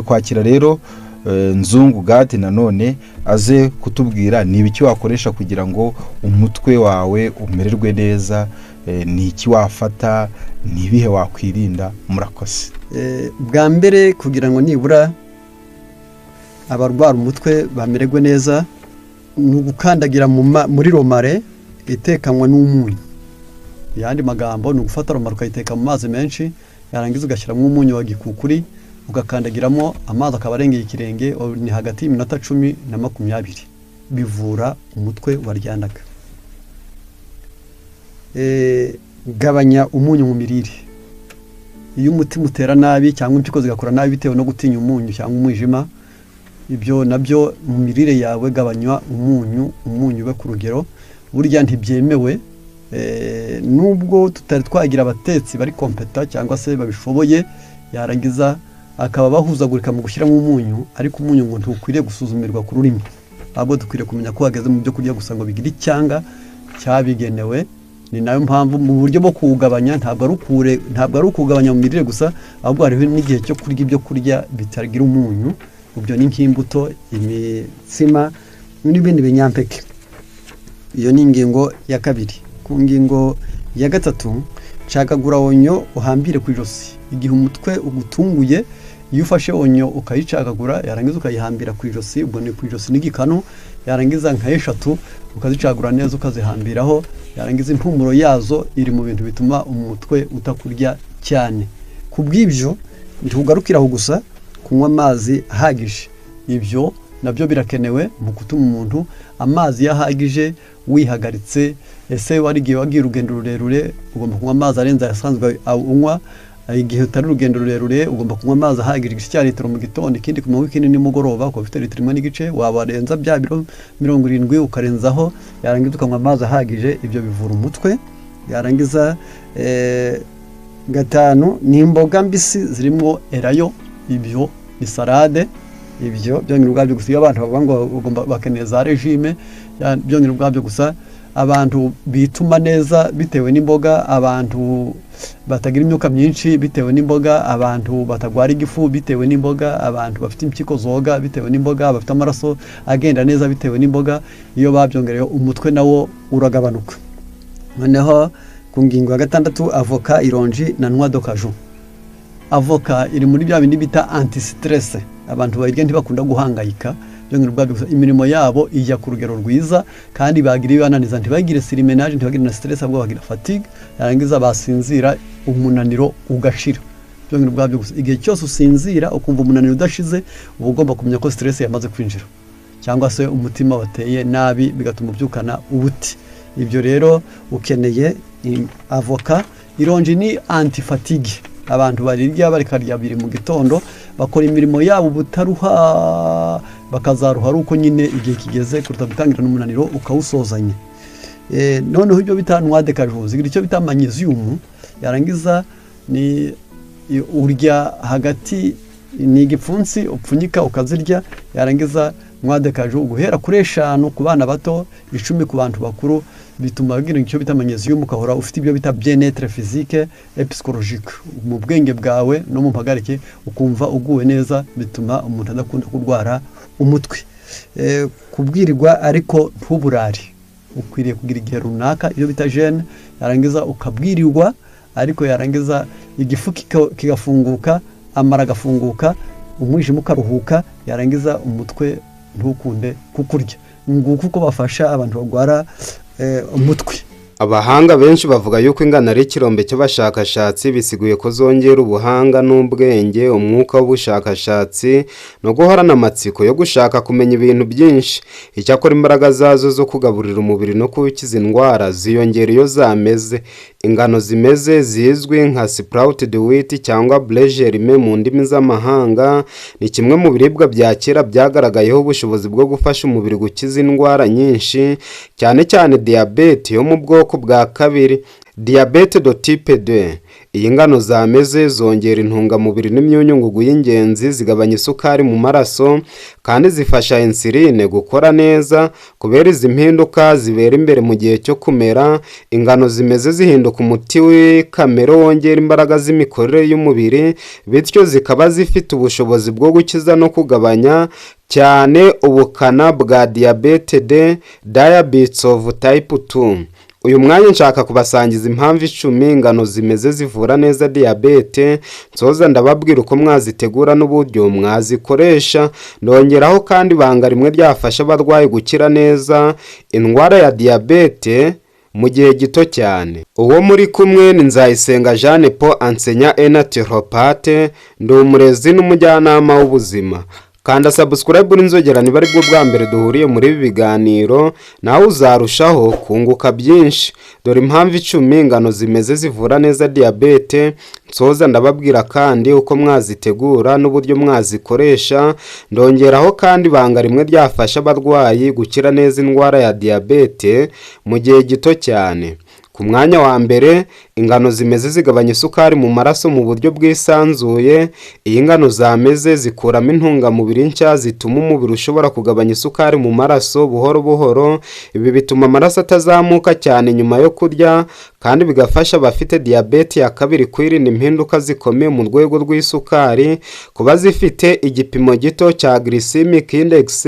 kwakira rero Nzungu Gadi nanone aze kutubwira ni ibiki wakoresha kugira ngo umutwe wawe umererwe neza, ni iki wafata, ni ibihe wakwirinda. Murakoze. Bwa mbere kugira ngo nibura abarwara umutwe bamererwe neza ni ugukandagira muri romare itekanwa n'umunyu. Yandi magambo ni ugufata romare ukayiteka mu mazi menshi, yarangiza ugashyiramo umunyu wa gikukuri ugakandagiramo, amazi akaba arengeye ikirenge, ni hagati y'iminota 10 na 20. Bivura umutwe waryandaga. Gabanya umunyu mu mirire. Iyo umutima utera nabi cyangwa impyiko zigakora nabi bitewe no gutinya umunyu cyangwa umwijima, ibyo nabyo mu mirire yawe gabanywa umunyu ube ku rugero. Burya ntibyemewe, nubwo tutari twagira abatetsi bari kompeta cyangwa se babishoboye, yarangiza akaba bahuzagurika mu gushyiramo umunyu, ariko umunyu ngo ntukwiriye gusuzumirwa ku rurimi, ahubwo dukwiriye kumenya ko hageze mu byo kurya gusa ngo bigire icyanga cyabigenewe. Ni nayo mpamvu mu buryo bwo kuwugabanya ntabwo ari ukugabanya mu mirire gusa, ahubwo hariho n'igihe cyo kurya ibyo kurya bitagira umunyu. Ubyo ni nk'imbuto, imitsima n'ibindi binyampeke. Iyo ni ingingo ya kabiri. Ku ngingo ya gatatu, cagagura onyo uhambire ku ijosi. Igihe umutwe ugutunguye, iyo ufashe onyo ukayicagagura, yarangiza ukayihambira ku ijosi, ubwo ni ku ijosi n'igikanu, yarangiza nka 3 ukazicagura neza ukazihambiraho, yarangiza impumuro yazo iri mu bintu bituma umutwe utakurya cyane. Kubw'ibyo ntugarukiraho gusa kunywa amazi ahagije. Ibyo nabyo birakenewe mu gutuma umuntu amazi yahagije wihagaritse. Ese warigiye wagiye urugendo rurerure, ugomba kunywa amazi arenze ayasanzwe unywa. Igihe utari urugendo rurerure, ugomba kunywa amazi ahagije igice cya litiro mu gitondo, ikindi ku wikindi nimugoroba ko ufite litiro 1.5, wabarenza bya biro 70 ukarenzaho, yarangiza ukanywa amazi ahagije. Ibyo bivura umutwe. Yarangiza gatanu ni imboga mbisi zirimo erayo, ibyo ni salade. Ibyo byongera ubwabyo gusa. Iyo abantu bavuga ngo ugomba bakeneye za regime, byongera ubwabyo gusa. Abantu bituma neza bitewe n'imboga, abantu batagira imyuka myinshi bitewe n'imboga, abantu batagwara igifu bitewe n'imboga, abantu bafite impyiko zoga bitewe n'imboga, bafite amaraso agenda neza bitewe n'imboga. Iyo babyongereye umutwe nawo uragabanuka. Noneho ku ngingo ya gatandatu, avoka, ironji na noix de cajou. Avoka iri muri bya bindi bita anti stress. Abantu bayirya ntibakunda guhangayika, byongera ubwabyo gusa. Imirimo yabo ijya ku rugero rwiza, kandi bagira ibananiza, ntibagire sirimenage, ntibagire na stress, ahubwo bagira fatigue, yarangiza basinzira umunaniro ugashira. Byongera ubwabyo gusa. Igihe cyose usinzira ukumva umunaniro udashize, uba ugomba kumenya ko stress yamaze kwinjira, cyangwa se umutima wateye nabi bigatuma ubyukana ubuti. Ibyo rero ukeneye avoka. Ironji ni anti fatigue. Abantu barirya barikarya biri mu gitondo, bakora imirimo yabo butaruha, bakazaruha ari uko nyine igihe kigeze kuruta gutangira n'umunaniro ukawusozanya. Noneho ibyo bita noix de cajou zigira icyo bita magnesium. Yarangiza ni urya hagati, ni igipfunsi upfunyika ukazirya. Yarangiza noix de cajou guhera kuri 5 ku bana bato, 10 ku bantu bakuru, bituma bagira icyo bita magnesium, ukahora ufite ibyo bita bien-être physique et psychologique. Mu bwenge bwawe no mu mpagarike ukumva uguwe neza, bituma umuntu adakunda kurwara umutwe. Kubwirirwa ariko ntuburari. Ukwiriye kugira igihe runaka iyo bita jeûne, yarangiza ukabwirirwa, ariko yarangiza igifu kigafunguka, amara agafunguka, umwijima ukaruhuka, yarangiza umutwe ntukunde kukurya. Nguko uko bafasha abantu bagwara umutwe. Abahanga benshi bavuga yuko ingano ari ikirombe cy'abashakashatsi, bisiguye ko zongera ubuhanga n'ubwenge, umwuka w'ubushakashatsi no guhorana amatsiko yo gushaka kumenya ibintu byinshi. Icyakora imbaraga zazo zo kugaburira umubiri no kuwukiza indwara ziyongera iyo zameze. Ingano zimeze zizwi nka sprouted wheat cyangwa blé germé mu ndimi z'amahanga, ni kimwe mu biribwa bya kera byagaragayeho ubushobozi bwo gufasha umubiri gukiza indwara nyinshi, cyane cyane diabete yo mu bwoko bwa kabiri, diabete de type 2. Iyi ngano zameze zongera intungamubiri n'imyunyungugu y'ingenzi, zigabanya isukari mu maraso kandi zifasha insuline gukora neza. Kubera izi mpinduka zibera imbere mu gihe cyo kumera, ingano zimeze zihinduka umuti w'ikamere wongera imbaraga z'imikorere y'umubiri, bityo zikaba zifite ubushobozi bwo gukiza no kugabanya cyane ubukana bwa diyabete de diabetes of type 2. Uyu mwanya nshaka kubasangiza impamvu 10 ingano zimeze zivura neza diyabete. Nsoza ndababwira uko mwazitegura n'uburyo mwazikoresha. Ndongeraho kandi ibanga rimwe ryafasha abarwayi gukira neza indwara ya diyabete mu gihe gito cyane. Uwo muri kumwe ni Nzayisenga Jeanne Paul, enseignant et naturopathe, ndi umurezi n'umujyanama w'ubuzima. Kanda subscribe n'inzogera niba ari bwo bwa mbere duhuriye muri ibi biganiro, nawe uzarushaho kunguka byinshi. Dore impamvu 10 ingano zimeze zivura neza diyabete. Nsoza ndababwira kandi uko mwazitegura n'uburyo mwazikoresha. Ndongeraho kandi ibanga rimwe ryafasha abarwayi gukira neza indwara ya diyabete mu gihe gito cyane. Ku mwanya wa mbere, ingano zimeze zigabanya isukari mu maraso mu buryo bwisanzuye. Iyi ngano zameze zikuramo intungamubiri nshya zituma umubiri ushobora kugabanya isukari mu maraso buhoro buhoro. Ibi bituma amaraso atazamuka cyane nyuma yo kurya, kandi bigafasha abafite diyabete ya kabiri kwirinda impinduka zikomeye mu rwego rw'isukari. Kuba zifite igipimo gito cya glycemic index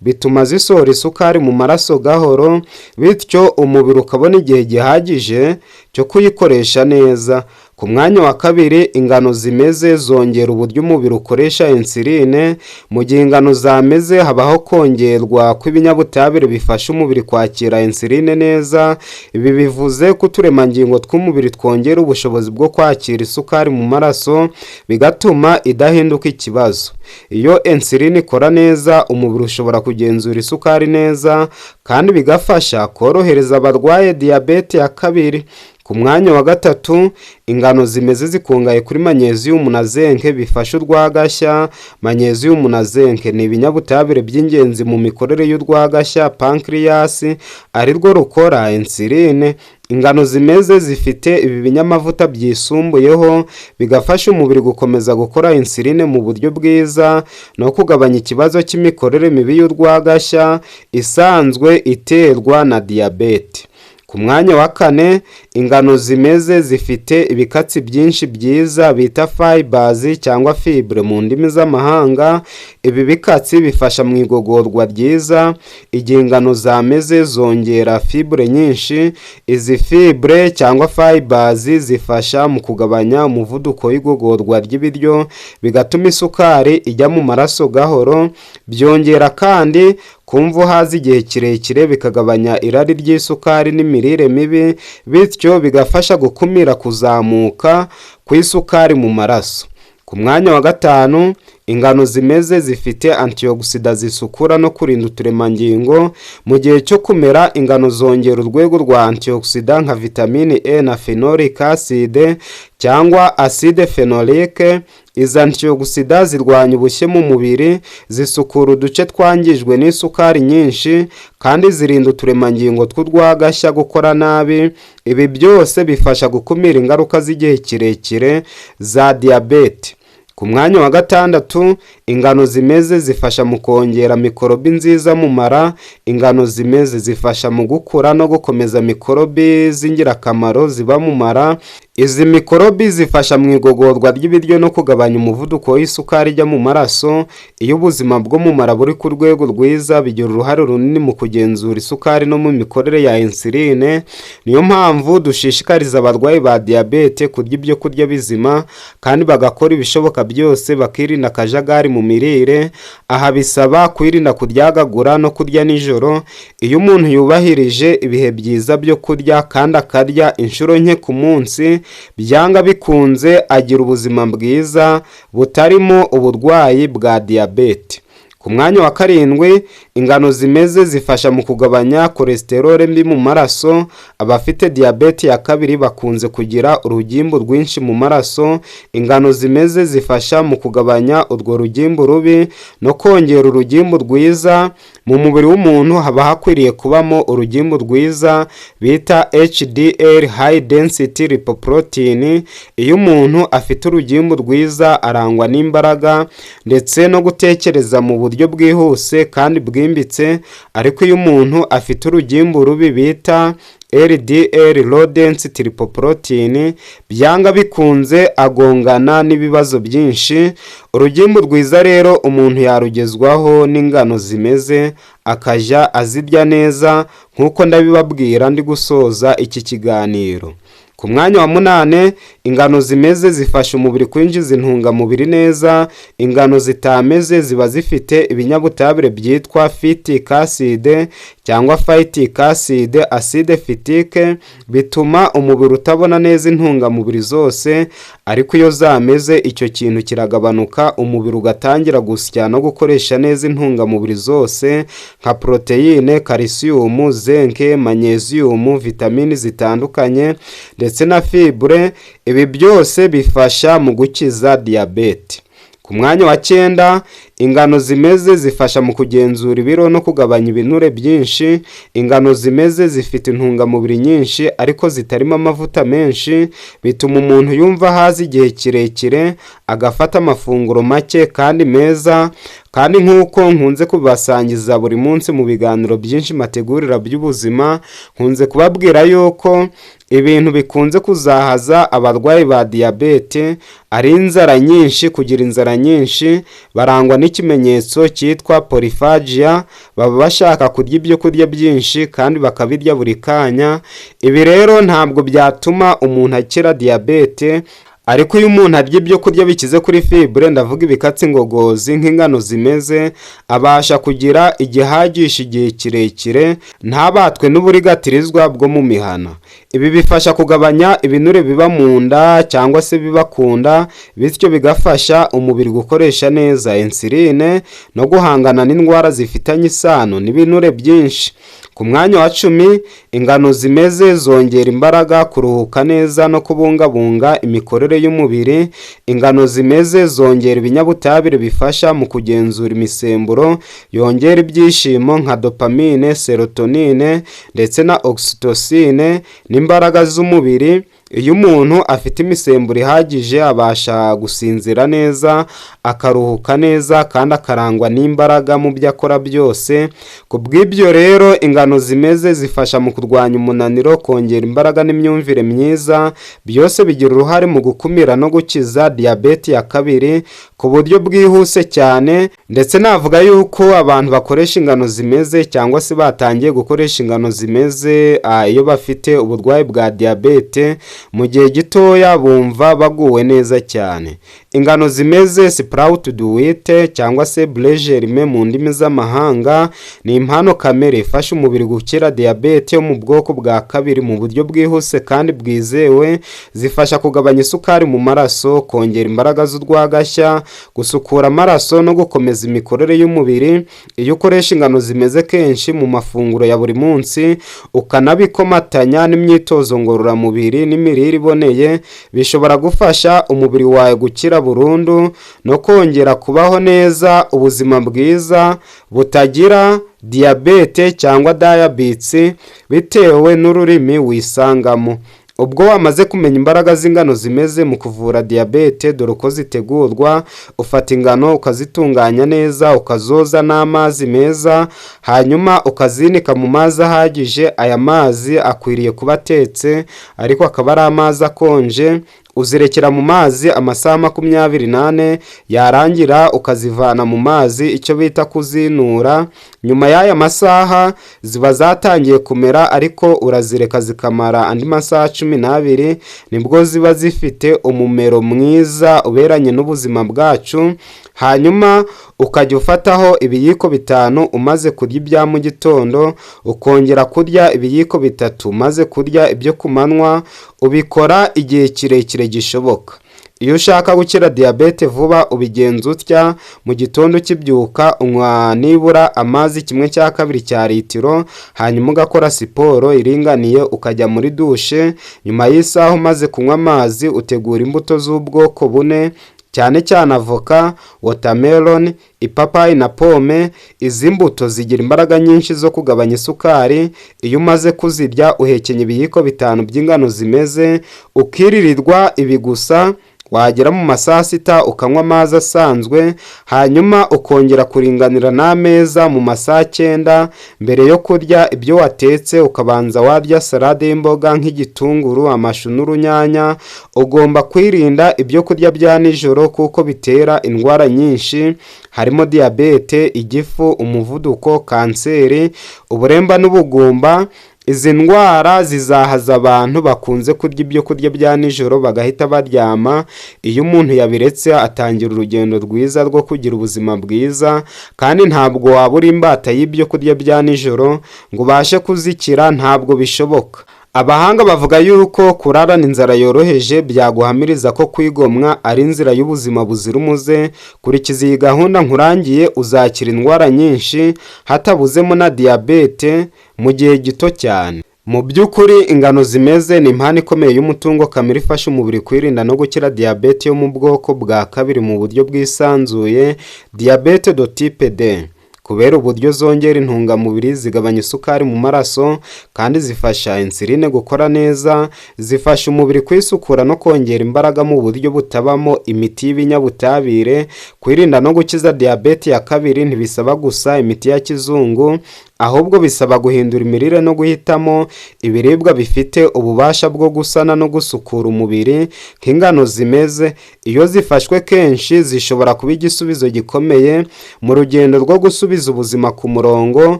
bituma zisohora isukari mu maraso gahoro, bityo umubiri ukabona igihe gihagije cyo kuyikoresha neza. Ku mwanya wa kabiri, ingano zimeze zongera uburyo umubiri ukoresha insuline. Mu gihe ingano zameze habaho kongerwa kw'ibinyabutabire bifasha umubiri kwakira insuline neza. Ibi bivuze ko uturemangingo tw'umubiri twongera ubushobozi bwo kwakira isukari mu maraso, bigatuma idahinduka ikibazo. Iyo insuline ikora neza, umubiri ushobora kugenzura isukari neza, kandi bigafasha korohereza abarwaye diyabete ya kabiri. Ku mwanya wa gatatu, ingano zimeze zikungahaye kuri magnesium na zinc bifasha urwagashya. Magnesium na zinc ni ibinyabutabire by'ingenzi mu mikorere y'urwagashya pancreas, ari rwo rukora insuline. Ingano zimeze zifite ibi binyamavuta byisumbuyeho, bigafasha umubiri gukomeza gukora insuline mu buryo bwiza no kugabanya ikibazo cy'imikorere mibi y'urwagashya isanzwe iterwa na diyabete. Ku mwanya wa kane, ingano zimeze zifite ibikatsi byinshi byiza bita fibers cyangwa fibre mu ndimi z'amahanga. Ibi bikatsi bifasha mu igogorwa ryiza. Igihe ingano zameze zongera fibre nyinshi, izi fibre cyangwa fibers zifasha mu kugabanya umuvuduko w'igogorwa ry'ibiryo, bigatuma isukari ijya mu maraso gahoro. Byongera kandi kumva haza igihe kirekire, bikagabanya irari ry'isukari n'imirire mibi, bityo bigafasha gukumira kuzamuka kw'isukari mu maraso. Ku mwanya wa gatanu, ingano zimeze zifite antioxidants zisukura no kurinda uturemangingo. Mu gihe cyo kumera, ingano zongera urwego rwa antioxidant nka vitamine E na phenolic acid cyangwa acide phenolique. Izi antioxidants zirwanya ubushye mu mubiri, zisukura uduce twangijwe n'isukari nyinshi, kandi zirinda uturemangingo tw'urwagashya gukora nabi. Ibi byose bifasha gukumira ingaruka z'igihe kirekire za diyabete. Ku mwanya wa gatandatu, ingano zimeze zifasha mu kongera mikorobi nziza mu mara. Ingano zimeze zifasha mu gukura no gukomeza mikorobi z'ingirakamaro ziba mu mara. Izi mikorobi zifasha mu igogorwa ry'ibiryo no kugabanya umuvuduko w'isukari ijya mu maraso. Iyo ubuzima bwo mu mara buri ku rwego rwiza, bigira uruhare runini mu kugenzura isukari no mu mikorere ya insuline. Niyo mpamvu dushishikariza abarwayi ba diyabete kurya ibyo kurya bizima, kandi bagakora ibishoboka byose bakirinda akajagari mu mirire. Aha bisaba kwirinda kuryagagura no kurya nijoro. Iyo umuntu yubahirije ibihe byiza byo kurya kandi akarya inshuro nke ku munsi, byanga bikunze agira ubuzima bwiza butarimo uburwayi bwa diyabete. Ku mwanya wa karindwi, ingano zimeze zifasha mu kugabanya cholesterol mbi mu maraso. Abafite diyabete ya kabiri bakunze kugira urugimbu rwinshi mu maraso. Ingano zimeze zifasha mu kugabanya urwo rugimbu rubi no kongera urugimbu rwiza, mu mubiri w'umuntu haba hakwiriye kubamo urugimbu rwiza bita HDL high density lipoprotein. Iyo umuntu afite urugimbu rwiza arangwa n'imbaraga ndetse no gutekereza mu buryo bwihuse kandi bwimbitse, ariko iyo umuntu afite urugimbu rubi bita LDL low density lipoprotein, byanga bikunze agongana n'ibibazo byinshi. Urugimbu rwiza rero umuntu yarugezwaho n'ingano zimeze, akajya azirya neza nk'uko ndabibabwira ndi gusoza iki kiganiro. Ku mwanya wa 8, ingano zimeze zifasha umubiri kwinjiza intungamubiri neza. Ingano zitameze ziba zifite ibinyabutabire byitwa phytic acid cyangwa phytic acid, acide phytique, bituma umubiri utabona neza intungamubiri zose, ariko iyo zameze icyo kintu kiragabanuka, umubiri ugatangira gusya no gukoresha neza intungamubiri zose nka proteine, calcium, zinc, magnesium, vitamini zitandukanye ndetse na fibre. Ibi byose bifasha mu gukiza diyabete. Ku mwanya wa 9, ingano zimeze zifasha mu kugenzura ibiro no kugabanya ibinure byinshi. Ingano zimeze zifite intungamubiri nyinshi ariko zitarimo amavuta menshi, bituma umuntu yumva hazi igihe kirekire, agafata amafunguro make kandi meza. Kandi nk'uko nkunze kubasangiza buri munsi mu biganiro byinshi mategurira by'ubuzima, nkunze kubabwira yuko ibintu bikunze kuzahaza abarwayi ba diyabete ari inzara nyinshi. Kugira inzara nyinshi barangwa n'ikimenyetso cyitwa polyphagia, baba bashaka kurya ibyo kurya byinshi kandi bakabirya buri kanya. Ibi rero ntabwo byatuma umuntu akira diyabete, ariko iyo umuntu arya ibyo kurya bikize kuri fibre, ndavuga ibikatsi ngogozi nk'ingano zimeze, abasha kugira igihagisha igihe kirekire, ntabatwe n'uburigatirizwa bwo mu mihana. Ibi bifasha kugabanya ibinure biba mu nda cyangwa se biba ku nda, bityo bigafasha umubiri gukoresha neza insuline no guhangana n'indwara zifitanye isano n'ibinure byinshi. Ku mwanya wa 10, ingano zimeze zongera imbaraga, kuruhuka neza no kubungabunga imikorere y'umubiri. Ingano zimeze zongera ibinyabutabire bifasha mu kugenzura imisemburo yongera ibyishimo nka dopamine, serotonine ndetse na oxytocin n'imbaraga z'umubiri. Iyo umuntu afite imisemburo ihagije abasha gusinzira neza, akaruhuka neza kandi akarangwa n'imbaraga mu byo akora byose. Ku bw'ibyo rero ingano zimeze zifasha mu kurwanya umunaniro, kongera imbaraga n'imyumvire myiza. Byose bigira uruhare mu gukumira no gukiza diyabete ya 2 ku buryo bwihuse cyane. Ndetse navuga yuko abantu bakoresha ingano zimeze cyangwa se batangiye gukoresha ingano zimeze iyo bafite uburwayi bwa diyabete, mu gihe gitoya bumva baguwe neza cyane. Ingano zimeze sprouted wheat cyangwa se blé germé mu ndimi z'amahanga, ni impano kamere ifasha umubiri gukira diyabete yo mu bwoko bwa 2 mu buryo bwihuse kandi bwizewe. Zifasha kugabanya isukari mu maraso, kongera imbaraga z'urwagashya, gusukura amaraso no gukomeza imikorere y'umubiri. Iyo ukoresha ingano zimeze kenshi mu mafunguro ya buri munsi, ukanabikomatanya n'imyitozo ngororamubiri n'imirire iboneye, bishobora gufasha umubiri wawe gukira burundu no kongera kubaho neza ubuzima bwiza butagira diyabete cyangwa diabetes bitewe n'ururimi wisangamo. Ubwo wamaze kumenya imbaraga z'ingano zimeze mu kuvura diyabete, dore uko zitegurwa. Ufata ingano ukazitunganya neza, ukazoza n'amazi meza, hanyuma ukazinika mu mazi ahagije. Aya mazi akwiriye kuba atetse ariko akaba ari amazi akonje. Uzirekera mu mazi amasaha 28, yarangira ukazivana mu mazi, icyo bita kuzinura. Nyuma y'aya masaha ziba zatangiye kumera, ariko urazireka zikamara andi masaha 12, nibwo ziba zifite umumero mwiza uberanye n'ubuzima bwacu. Hanyuma ukajya ufataho ibiyiko 5 umaze kurya ibya mu gitondo, ukongera kurya ibiyiko 3 umaze kurya ibyo kumanywa. Ubikora igihe kirekire gishoboka. Iyo ushaka gukira diyabete vuba ubigenza utya: mu gitondo kibyuka unywa nibura amazi 1/2 cya litiro, hanyuma ugakora siporo iringaniye, ukajya muri dushe. Nyuma y'isaha umaze kunywa amazi utegura imbuto z'ubwoko 4 cyane cyane avoka, watermelon, ipapayi na pome. Izi mbuto zigira imbaraga nyinshi zo kugabanya isukari. Iyo umaze kuzirya uhekenya ibiyiko 5 by'ingano zimeze, ukiririrwa ibi gusa. Wagera mu masaa 6 ukanywa amazi asanzwe, hanyuma ukongera kuringanira n'ameza mu masaa 9. Mbere yo kurya ibyo watetse ukabanza warya salade y'imboga nk'igitunguru, amashu n'urunyanya. Ugomba kwirinda ibyo kurya bya nijoro kuko bitera indwara nyinshi, harimo diabete, igifu, umuvuduko, kanseri, uburemba n'ubugumba. Izi ndwara zizahaza abantu bakunze kurya ibyo kurya bya nijoro bagahita baryama. Iyo umuntu yabiretse atangira urugendo rwiza rwo kugira ubuzima bwiza, kandi ntabwo wabura imbata y'ibyo kurya bya nijoro ngo ubashe kuzikira, ntabwo bishoboka. Abahanga bavuga yuko kurarana inzara yoroheje byaguhamiriza ko kwigomwa ari inzira y'ubuzima buzira umuze. Kurikiza iyi gahunda nkurangiye uzakira indwara nyinshi hatabuzemo na diabete mu gihe gito cyane. Mu by'ukuri ingano zimeze ni impano ikomeye y'umutungo kamere ifasha umubiri kwirinda no gukira diabete yo mu bwoko bwa 2 mu buryo bwisanzuye, diabete de type D. Kubera uburyo zongera intungamubiri, zigabanya isukari mu maraso, kandi zifasha insuline gukora neza, zifasha umubiri kwisukura no kongera imbaraga mu buryo butabamo imiti y'ibinyabutabire. Kwirinda no gukiza diabete ya 2 ntibisaba gusa imiti ya kizungu, ahubwo bisaba guhindura imirire no guhitamo ibiribwa bifite ububasha bwo gusana no gusukura umubiri nk'ingano zimeze. Iyo zifashwe kenshi zishobora kuba igisubizo gikomeye mu rugendo rwo gusubiza ubuzima ku murongo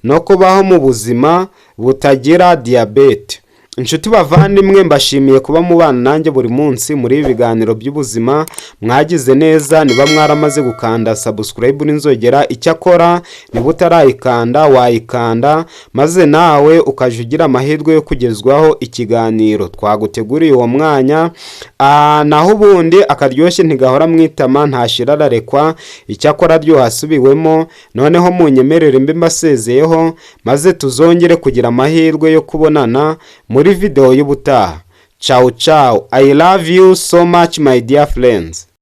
no kubaho mu buzima butagira diabete. Inshuti bavandimwe, mbashimiye kuba mubana nanjye buri munsi muri ibi biganiro by'ubuzima. Mwagize neza niba mwaramaze gukanda subscribe n'inzogera. Icyakora niba utarayikanda wayikanda, maze nawe ukaje ugira amahirwe yo kugezwaho ikiganiro twaguteguriye uwo mwanya. Naho ubundi akaryoshye ntigahora mwitama, ntashirararekwa. Icyakora ryo hasubiwemo. Noneho munyemerere mbe mbasezeyeho, maze tuzongere kugira amahirwe yo kubonana muri video y'ubutaha. Ciao ciao. I love you so much my dear friends.